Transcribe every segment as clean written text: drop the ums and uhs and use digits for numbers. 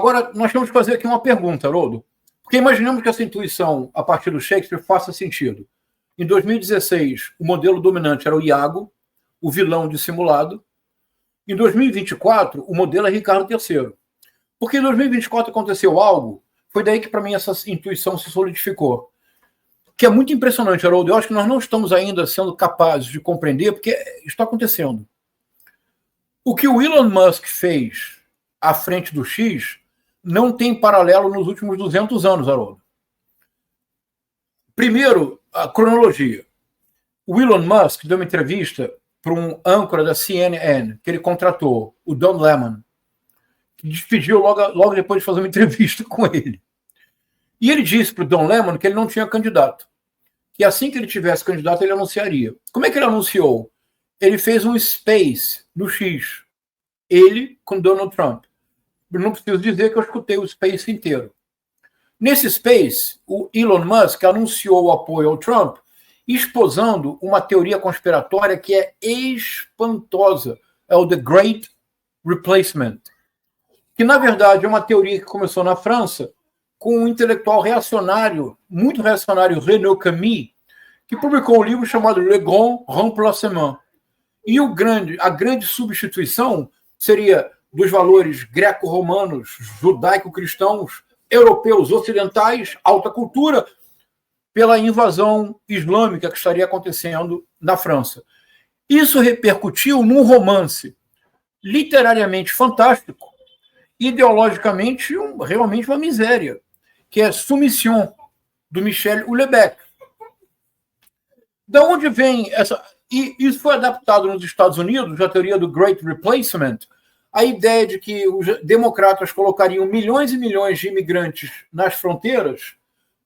Agora, nós temos que fazer aqui uma pergunta, Haroldo. Porque imaginemos que essa intuição, a partir do Shakespeare, faça sentido. Em 2016, o modelo dominante era o Iago, o vilão dissimulado. Em 2024, o modelo é Ricardo III. Porque em 2024 aconteceu algo, foi daí que, para mim, essa intuição se solidificou. Que é muito impressionante, Haroldo. Eu acho que nós não estamos ainda sendo capazes de compreender, porque está acontecendo. O que o Elon Musk fez à frente do X não tem paralelo nos últimos 200 anos, Haroldo. Primeiro, a cronologia. O Elon Musk deu uma entrevista para um âncora da CNN, que ele contratou, o Don Lemon, que despediu logo depois de fazer uma entrevista com ele. E ele disse para o Don Lemon que ele não tinha candidato. Que assim que ele tivesse candidato, ele anunciaria. Como é que ele anunciou? Ele fez um Space no X. Ele com Donald Trump. Eu não preciso dizer que eu escutei o Space inteiro. Nesse Space, o Elon Musk anunciou o apoio ao Trump, esposando uma teoria conspiratória que é espantosa. É o The Great Replacement. Que, na verdade, é uma teoria que começou na França com um intelectual reacionário, muito reacionário, Renaud Camus, que publicou um livro chamado Le Grand Remplacement. E a grande substituição seria dos valores greco-romanos, judaico-cristãos, europeus, ocidentais, alta cultura, pela invasão islâmica que estaria acontecendo na França. Isso repercutiu num romance literariamente fantástico, ideologicamente realmente uma miséria, que é Soumission, do Michel Houellebecq. Da onde vem essa... E isso foi adaptado nos Estados Unidos, a teoria do Great Replacement, a ideia de que os democratas colocariam milhões e milhões de imigrantes nas fronteiras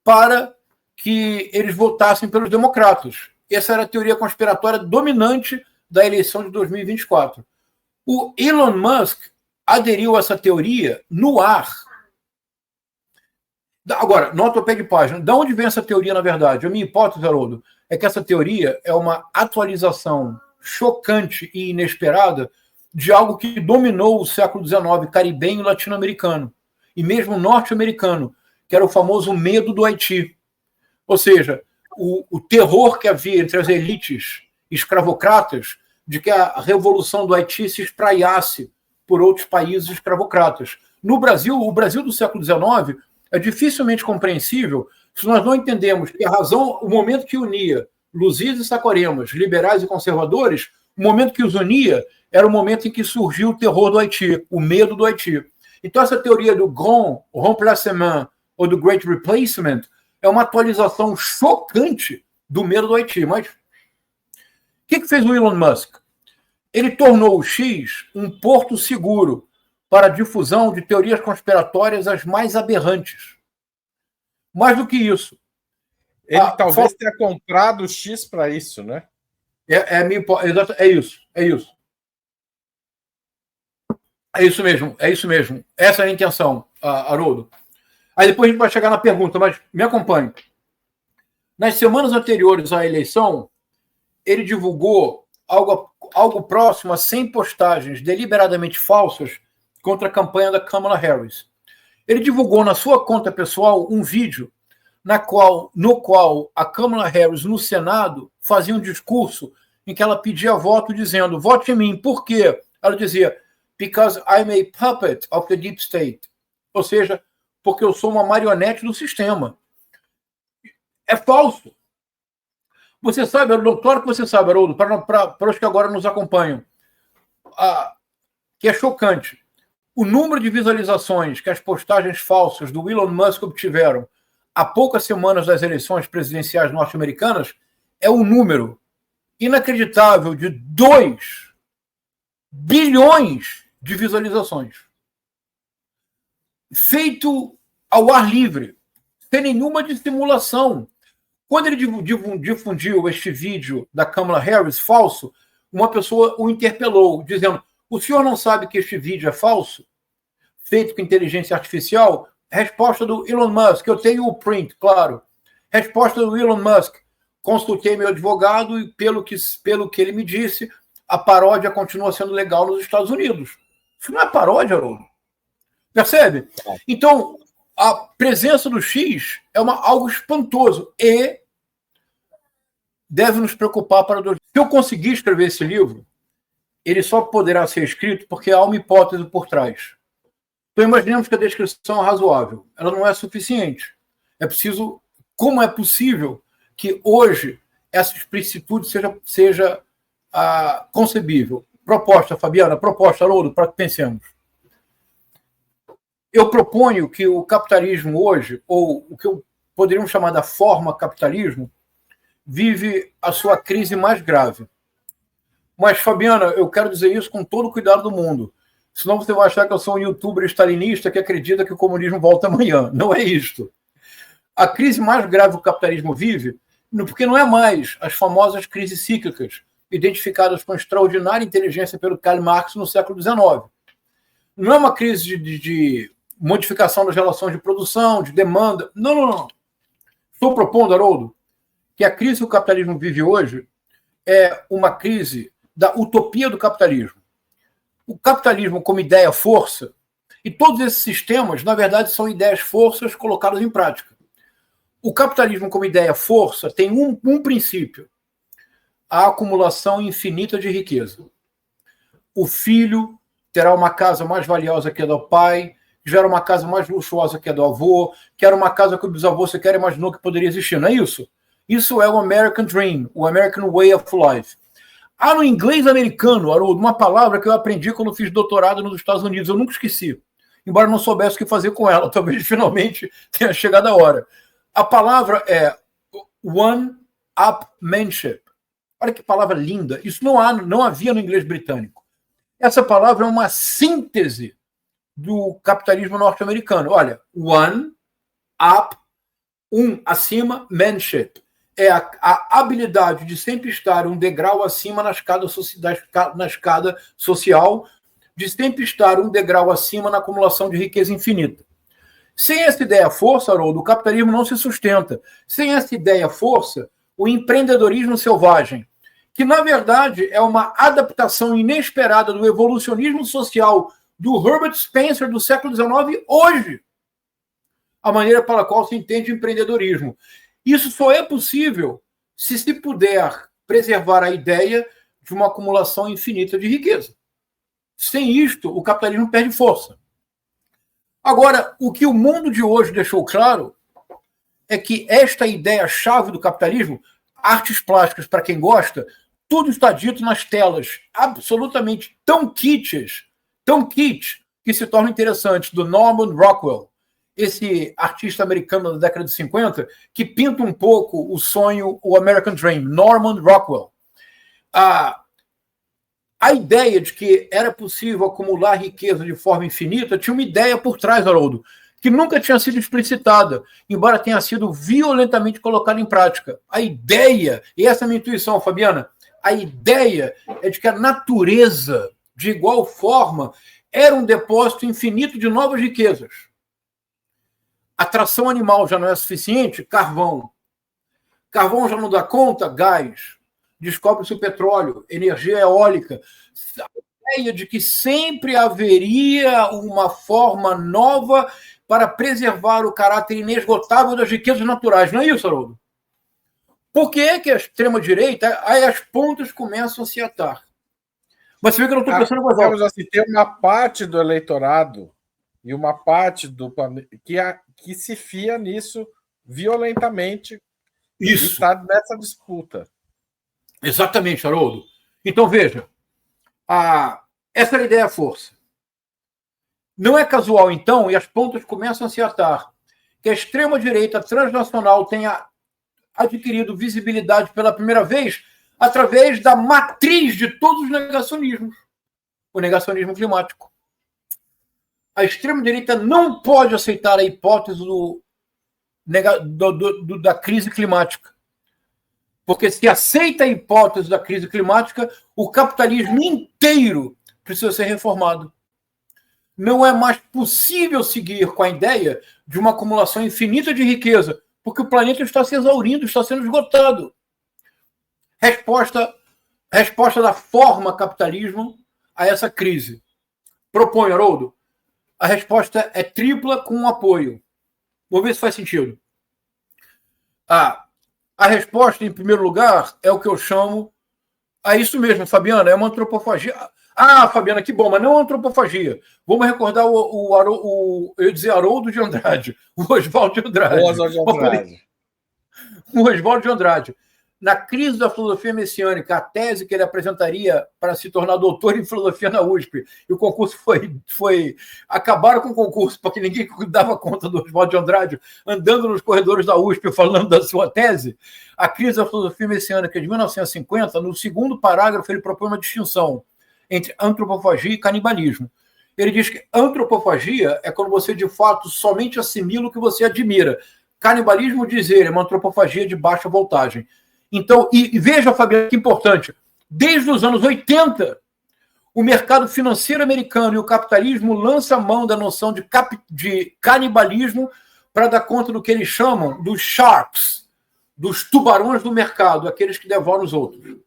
para que eles votassem pelos democratas. Essa era a teoria conspiratória dominante da eleição de 2024. O Elon Musk aderiu a essa teoria no ar. Agora, nota ao pé de página. De onde vem essa teoria, na verdade? A minha hipótese, Haroldo, é que essa teoria é uma atualização chocante e inesperada de algo que dominou o século XIX, caribenho e latino-americano, e mesmo norte-americano, que era o famoso medo do Haiti. Ou seja, o terror que havia entre as elites escravocratas de que a revolução do Haiti se espraiasse por outros países escravocratas. No Brasil, o Brasil do século XIX é dificilmente compreensível se nós não entendemos que a razão, o momento que unia Luzias e Saquaremas, liberais e conservadores, o momento que os unia era o momento em que surgiu o terror do Haiti, o medo do Haiti. Então, essa teoria do Grand Remplacement ou do Great Replacement é uma atualização chocante do medo do Haiti. Mas o que fez o Elon Musk? Ele tornou o X um porto seguro para a difusão de teorias conspiratórias as mais aberrantes. Mais do que isso. Ele talvez tenha comprado o X para isso, né? É isso. É isso mesmo. Essa é a intenção, Haroldo. Aí depois a gente vai chegar na pergunta, mas me acompanhe. Nas semanas anteriores à eleição, ele divulgou algo próximo a 100 postagens deliberadamente falsas contra a campanha da Kamala Harris. Ele divulgou na sua conta pessoal um vídeo no qual a Kamala Harris, no Senado, fazia um discurso em que ela pedia voto dizendo: vote em mim. Por quê? Ela dizia: because I'm a puppet of the deep state. Ou seja, porque eu sou uma marionete do sistema. É falso. Você sabe, claro que você sabe, Haroldo, para os que agora nos acompanham, que é chocante. O número de visualizações que as postagens falsas do Elon Musk obtiveram há poucas semanas das eleições presidenciais norte-americanas é um número inacreditável de 2 bilhões de visualizações. Feito ao ar livre, sem nenhuma dissimulação. Quando ele difundiu este vídeo da Kamala Harris falso, uma pessoa o interpelou, dizendo: o senhor não sabe que este vídeo é falso? Feito com inteligência artificial? Resposta do Elon Musk: eu tenho o print, claro. Resposta do Elon Musk: consultei meu advogado e pelo que ele me disse, a paródia continua sendo legal nos Estados Unidos. Isso não é paródia, Haroldo. Percebe? Então, a presença do X é algo espantoso e deve nos preocupar para... Se eu conseguir escrever esse livro, ele só poderá ser escrito porque há uma hipótese por trás. Então, imaginemos que a descrição é razoável. Ela não é suficiente. É preciso... Como é possível que hoje essa explicitude seja concebível? Proposta, Fabiana, proposta, Haroldo, para que pensemos. Eu proponho que o capitalismo hoje, ou o que poderíamos chamar da forma capitalismo, vive a sua crise mais grave. Mas, Fabiana, eu quero dizer isso com todo o cuidado do mundo. Senão você vai achar que eu sou um youtuber stalinista que acredita que o comunismo volta amanhã. Não é isto. A crise mais grave que o capitalismo vive, porque não é mais as famosas crises cíclicas, identificadas com extraordinária inteligência pelo Karl Marx no século XIX. Não é uma crise de modificação das relações de produção, de demanda. Não. Estou propondo, Haroldo, que a crise que o capitalismo vive hoje é uma crise da utopia do capitalismo. O capitalismo como ideia-força, e todos esses sistemas, na verdade, são ideias-forças colocadas em prática. O capitalismo como ideia-força tem um princípio: a acumulação infinita de riqueza. O filho terá uma casa mais valiosa que a do pai, gera uma casa mais luxuosa que a do avô, quer uma casa que o bisavô sequer imaginou que poderia existir, não é isso? Isso é o American Dream, o American Way of Life. Há no inglês americano, Haroldo, uma palavra que eu aprendi quando fiz doutorado nos Estados Unidos, eu nunca esqueci, embora não soubesse o que fazer com ela, talvez finalmente tenha chegado a hora. A palavra é one-upmanship. Olha que palavra linda. Isso não havia no inglês britânico. Essa palavra é uma síntese do capitalismo norte-americano. Olha, one-up, acima, manship. É a habilidade de sempre estar um degrau acima na escada social, de sempre estar um degrau acima na acumulação de riqueza infinita. Sem essa ideia-força, Haroldo, o capitalismo não se sustenta. Sem essa ideia-força, o empreendedorismo selvagem, que, na verdade, é uma adaptação inesperada do evolucionismo social do Herbert Spencer do século XIX, hoje, a maneira pela qual se entende o empreendedorismo. Isso só é possível se puder preservar a ideia de uma acumulação infinita de riqueza. Sem isto, o capitalismo perde força. Agora, o que o mundo de hoje deixou claro é que esta ideia-chave do capitalismo, artes plásticas para quem gosta, tudo está dito nas telas, absolutamente tão kitsch, que se tornam interessantes, do Norman Rockwell, esse artista americano da década de 50, que pinta um pouco o sonho, o American Dream, Norman Rockwell. A ideia de que era possível acumular riqueza de forma infinita tinha uma ideia por trás, Haroldo, que nunca tinha sido explicitada, embora tenha sido violentamente colocada em prática. A ideia, e essa é a minha intuição, Fabiana, a ideia é de que a natureza, de igual forma, era um depósito infinito de novas riquezas. A tração animal já não é suficiente? Carvão. Carvão já não dá conta? Gás. Descobre-se o petróleo, energia eólica. A ideia de que sempre haveria uma forma nova para preservar o caráter inesgotável das riquezas naturais. Não é isso, Haroldo? Por que é que a extrema-direita, aí as pontas começam a se atar? Mas você vê que eu não estou pensando mais alto. Assim, tem uma parte do eleitorado e uma parte do que se fia nisso violentamente. Isso. E está nessa disputa. Exatamente, Haroldo. Então, veja, essa era a ideia-força. Não é casual, então, e as pontas começam a se atar, que a extrema-direita transnacional tenha adquirido visibilidade pela primeira vez através da matriz de todos os negacionismos, o negacionismo climático. A extrema-direita não pode aceitar a hipótese da crise climática. Porque se aceita a hipótese da crise climática, o capitalismo inteiro precisa ser reformado. Não é mais possível seguir com a ideia de uma acumulação infinita de riqueza, porque o planeta está se exaurindo, está sendo esgotado. Resposta da forma capitalismo a essa crise. Proponho, Haroldo, A resposta é tripla com um apoio. Vou ver se faz sentido. A resposta, em primeiro lugar, é o que eu chamo... isso mesmo, Fabiana, é uma antropofagia. Fabiana, que bom, mas não é uma antropofagia. Vamos recordar eu ia dizer Haroldo de Andrade, o Oswaldo de Andrade. O Oswaldo de Andrade. Na crise da filosofia messiânica, a tese que ele apresentaria para se tornar doutor em filosofia na USP, e o concurso acabaram com o concurso, porque ninguém dava conta do Oswaldo de Andrade andando nos corredores da USP falando da sua tese. A crise da filosofia messiânica de 1950, no segundo parágrafo, ele propõe uma distinção entre antropofagia e canibalismo. Ele diz que antropofagia é quando você, de fato, somente assimila o que você admira. Canibalismo, diz ele, é uma antropofagia de baixa voltagem. Então, e veja, Fabiano, que importante, desde os anos 80, o mercado financeiro americano e o capitalismo lançam a mão da noção de canibalismo para dar conta do que eles chamam dos sharks, dos tubarões do mercado, aqueles que devoram os outros.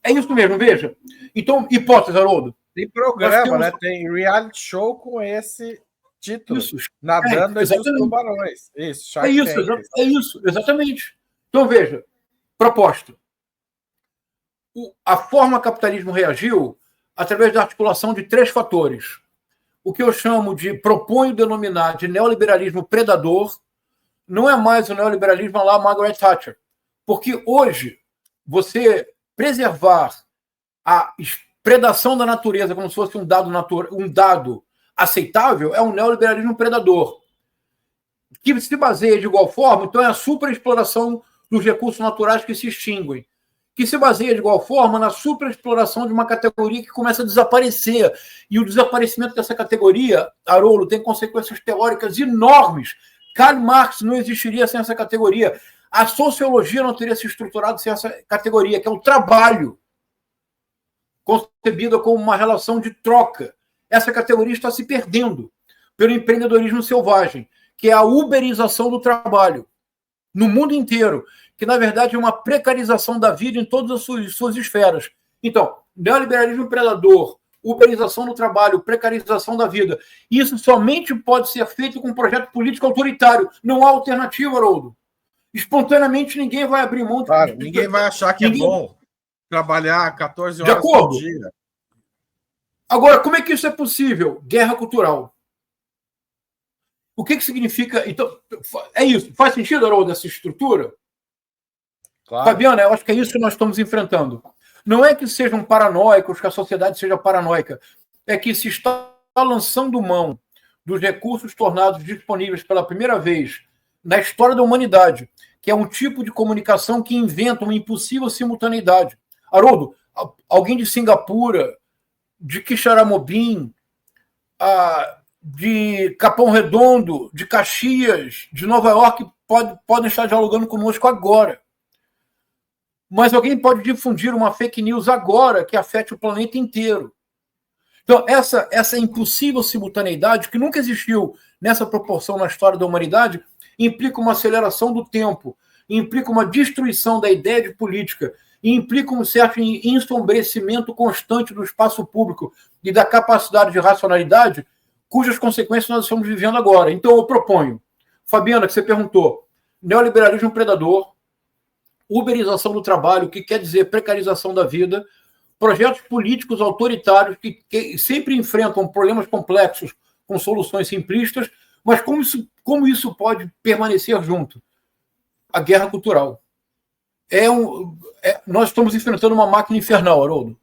É isso mesmo, veja. Então, hipótese, Haroldo. Tem programa, né? Tem reality show com esse título. Isso. Nadando entre os tubarões. Isso, Shark Tank. É isso, exatamente. Então, veja. Proposta. A forma capitalismo reagiu através da articulação de 3 fatores. O que eu chamo proponho denominar de neoliberalismo predador, não é mais o neoliberalismo lá Margaret Thatcher. Porque hoje, você preservar a predação da natureza como se fosse um dado aceitável é um neoliberalismo predador. Que se baseia de igual forma, então é a superexploração dos recursos naturais que se extinguem, que se baseia de igual forma na superexploração de uma categoria que começa a desaparecer. E o desaparecimento dessa categoria, Haroldo, tem consequências teóricas enormes. Karl Marx não existiria sem essa categoria. A sociologia não teria se estruturado sem essa categoria, que é o trabalho, concebida como uma relação de troca. Essa categoria está se perdendo pelo empreendedorismo selvagem, que é a uberização do trabalho no mundo inteiro, que na verdade é uma precarização da vida em todas as suas esferas. Então, neoliberalismo predador, uberização do trabalho, precarização da vida, isso somente pode ser feito com um projeto político autoritário. Não há alternativa, Haroldo. Espontaneamente ninguém vai abrir mão. Claro, ninguém vai achar que é bom trabalhar 14 horas por dia. Agora, como é que isso é possível? Guerra cultural. O que significa... Então, é isso. Faz sentido, Haroldo, essa estrutura? Claro. Fabiana, eu acho que é isso que nós estamos enfrentando. Não é que sejam paranoicos, que a sociedade seja paranoica. É que se está lançando mão dos recursos tornados disponíveis pela primeira vez na história da humanidade, que é um tipo de comunicação que inventa uma impossível simultaneidade. Haroldo, alguém de Singapura, de Quixaramobim, de Capão Redondo, de Caxias, de Nova York, podem estar dialogando conosco agora. Mas alguém pode difundir uma fake news agora que afete o planeta inteiro. Então, essa impossível simultaneidade, que nunca existiu nessa proporção na história da humanidade, implica uma aceleração do tempo, implica uma destruição da ideia de política, e implica um certo ensombrecimento constante do espaço público e da capacidade de racionalidade, cujas consequências nós estamos vivendo agora. Então, eu proponho, Fabiana, que você perguntou, neoliberalismo predador, uberização do trabalho, que quer dizer precarização da vida, projetos políticos autoritários que sempre enfrentam problemas complexos com soluções simplistas, mas como isso pode permanecer junto? A guerra cultural. Nós estamos enfrentando uma máquina infernal, Haroldo.